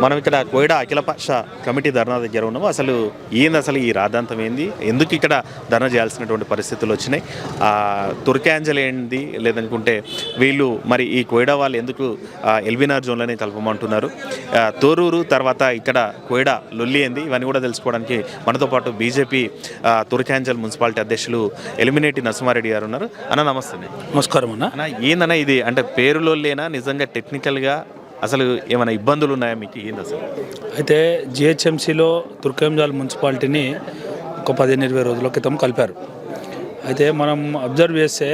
మనం ఇక్కడ కోయిడా అఖిలపక్ష కమిటీ ధర్నా దగ్గర ఉన్నాము. అసలు ఈ రాద్ధాంతం ఏంది, ఎందుకు ఇక్కడ ధర్నా చేయాల్సినటువంటి పరిస్థితులు వచ్చినాయి, తుర్కాంజల్ ఏంది, లేదనుకుంటే వీళ్ళు మరి ఈ కోయిడా వాళ్ళు ఎందుకు ఎల్బీనగర్ జోన్లోనే కలపమంటున్నారు, తోరూరు తర్వాత ఇక్కడ కోయిడా లొల్లి ఏంది, ఇవన్నీ కూడా తెలుసుకోవడానికి మనతో పాటు బీజేపీ తుర్కాంజల్ మున్సిపాలిటీ అధ్యక్షులు ఎలిమినేటి నరసింహారెడ్డి గారు ఉన్నారు. అన్న నమస్తే. నమస్కారం అన్న. ఏందన్నా ఇది, అంటే పేరులోలేనా నిజంగా టెక్నికల్గా అసలు ఏమైనా ఇబ్బందులు ఉన్నాయా మీకు, ఏంది అసలు? అయితే జిహెచ్ఎంసీలో తుర్కంజాల్ మున్సిపాలిటీని ఒక 15-20 రోజుల క్రితం కలిపారు. అయితే మనం అబ్జర్వ్ చేస్తే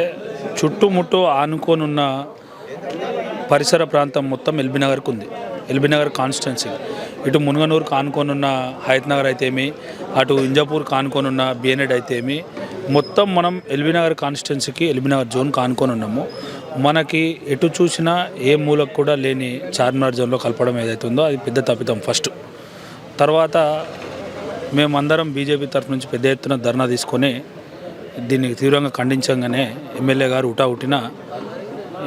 చుట్టుముట్టు ఆనుకోనున్న పరిసర ప్రాంతం మొత్తం ఎల్బీనగర్కు ఉంది. ఎల్బీనగర్ కాన్స్టిట్యున్సీ ఇటు మునుగనూరుకు ఆనుకోనున్న హయత్నగర్ అయితేమి, అటు ఇంజాపూర్కి ఆనుకోనున్న బిఎన్ఎడ్ అయితేమి, మొత్తం మనం ఎల్బీనగర్ కాన్స్టిట్యున్సీకి ఎల్బీనగర్ జోన్కి ఆనుకొని ఉన్నాము. మనకి ఎటు చూసినా ఏ మూలకు కూడా లేని చార్మినార్ జోన్లో కలపడం ఏదైతే ఉందో అది పెద్ద తప్పిదం ఫస్ట్. తర్వాత మేమందరం బీజేపీ తరఫు నుంచి పెద్ద ఎత్తున ధర్నా తీసుకొని దీన్ని తీవ్రంగా ఖండించగానే ఎమ్మెల్యే గారు ఉట్టిన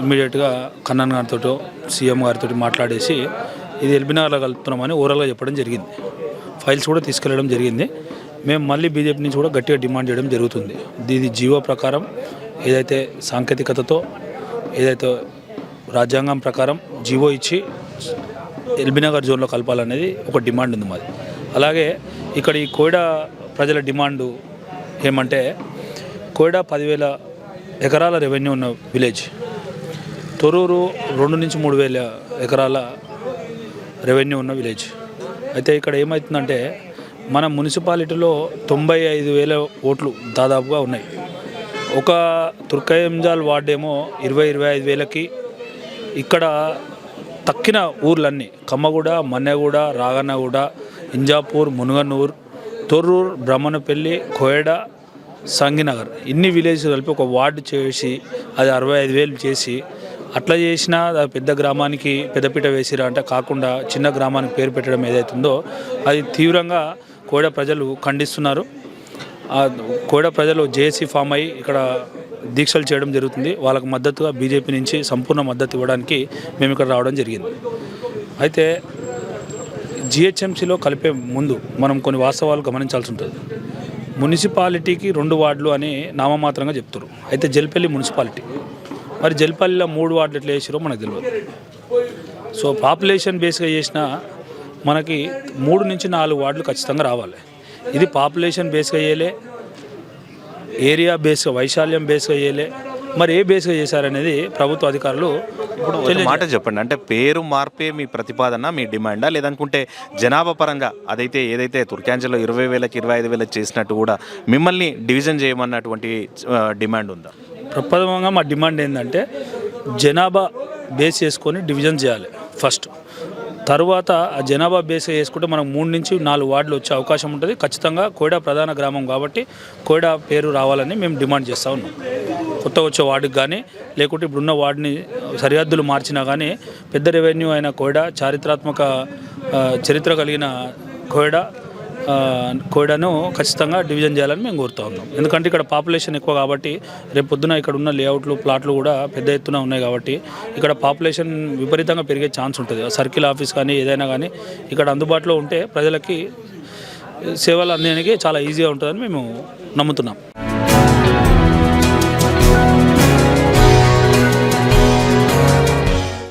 ఇమ్మీడియట్గా కన్నన్ గారితో సీఎం గారితో మాట్లాడేసి ఇది ఎల్బీనగర్లో కలుపుతున్నామని ఓవరాల్గా చెప్పడం జరిగింది. ఫైల్స్ కూడా తీసుకెళ్ళడం జరిగింది. మేము మళ్ళీ బీజేపీ నుంచి కూడా గట్టిగా డిమాండ్ చేయడం జరుగుతుంది. దీని జీవో ప్రకారం ఏదైతే సాంకేతికతతో ఏదైతే రాజ్యాంగం ప్రకారం జీవో ఇచ్చి ఎల్బీనగర్ జోన్లో కలపాలనేది ఒక డిమాండ్ ఉంది మాది. అలాగే ఇక్కడ ఈ కోయిడా ప్రజల డిమాండు ఏమంటే, కోయిడా 10,000 ఎకరాల రెవెన్యూ ఉన్న విలేజ్, తొర్రూరు 2-3 ఎకరాల రెవెన్యూ ఉన్న విలేజ్. అయితే ఇక్కడ ఏమవుతుందంటే మన మున్సిపాలిటీలో 95,000 ఓట్లు దాదాపుగా ఉన్నాయి. ఒక తుర్కంజాల్ వార్డేమో 20-25,000కి. ఇక్కడ తక్కిన ఊర్లన్నీ కమ్మగూడ, మన్నెగూడ, రాగన్నగూడ, ఇంజాపూర్, మునుగనూర్, తొర్రూరు, బ్రహ్మణపల్లి, కోయడా, సంగినగర్ ఇన్ని విలేజ్ కలిపి ఒక వార్డు చేసి అది 65,000 చేసి అట్లా చేసినా పెద్ద గ్రామానికి పెద్దపీట వేసిరా అంటే కాకుండా చిన్న గ్రామానికి పేరు పెట్టడం ఏదైతుందో అది తీవ్రంగా కోయిడా ప్రజలు ఖండిస్తున్నారు. కోయిడా ప్రజలు జేఏసీ ఫామ్ అయ్యి ఇక్కడ దీక్షలు చేయడం జరుగుతుంది. వాళ్ళకు మద్దతుగా బీజేపీ నుంచి సంపూర్ణ మద్దతు ఇవ్వడానికి మేము ఇక్కడ రావడం జరిగింది. అయితే జిహెచ్ఎంసీలో కలిపే ముందు మనం కొన్ని వాస్తవాలు గమనించాల్సి ఉంటుంది. మున్సిపాలిటీకి 2 వార్డులు అని నామమాత్రంగా చెప్తారు. అయితే జల్పల్లి మున్సిపాలిటీ, మరి జల్పల్లిలో 3 వార్డులు ఎట్లా చేసారో మనకు తెలియదు. సో పాపులేషన్ బేస్గా చేసిన మనకి 3-4 వార్డులు ఖచ్చితంగా రావాలి. ఇది పాపులేషన్ బేస్గా చేయలే, ఏరియా బేస్గా వైశాల్యం బేస్గా చేయలే, మరి ఏ బేస్గా చేశారనేది ప్రభుత్వ అధికారులు. ఇప్పుడు మాట చెప్పండి, అంటే పేరు మార్పే మీ ప్రతిపాదన, మీ డిమాండా, లేదనుకుంటే జనాభా పరంగా ఏదైతే తుర్కాంజల్లో 20,000కి 25,000 చేసినట్టు కూడా మిమ్మల్ని డివిజన్ చేయమన్నటువంటి డిమాండ్ ఉందా? ప్రప్రథమంగా మా డిమాండ్ ఏంటంటే జనాభా బేస్ చేసుకొని డివిజన్ చేయాలి ఫస్ట్. తర్వాత ఆ జనాభా బేస్ చేసుకుంటే మనకు 3-4 వార్డులు వచ్చే అవకాశం ఉంటుంది. ఖచ్చితంగా కోయిడా ప్రధాన గ్రామం కాబట్టి కోయిడా పేరు రావాలని మేము డిమాండ్ చేస్తూ ఉన్నాం. కొత్త వచ్చే వార్డుకి కానీ లేకుంటే ఇప్పుడున్న వార్డుని సరిహద్దులు మార్చినా కానీ పెద్ద రెవెన్యూ అయిన కోయిడా, చారిత్రాత్మక చరిత్ర కలిగిన కోయిడాను ఖచ్చితంగా డివిజన్ చేయాలని మేము కోరుతూ ఉన్నాం. ఎందుకంటే ఇక్కడ పాపులేషన్ ఎక్కువ కాబట్టి రేపు పొద్దున ఇక్కడ ఉన్న లేఅవుట్లు, ప్లాట్లు కూడా పెద్ద ఎత్తున ఉన్నాయి కాబట్టి ఇక్కడ పాపులేషన్ విపరీతంగా పెరిగే ఛాన్స్ ఉంటుంది. సర్కిల్ ఆఫీస్ కానీ ఏదైనా కానీ ఇక్కడ అందుబాటులో ఉంటే ప్రజలకి సేవలు అందేందుకు చాలా ఈజీగా ఉంటుందని మేము నమ్ముతున్నాం.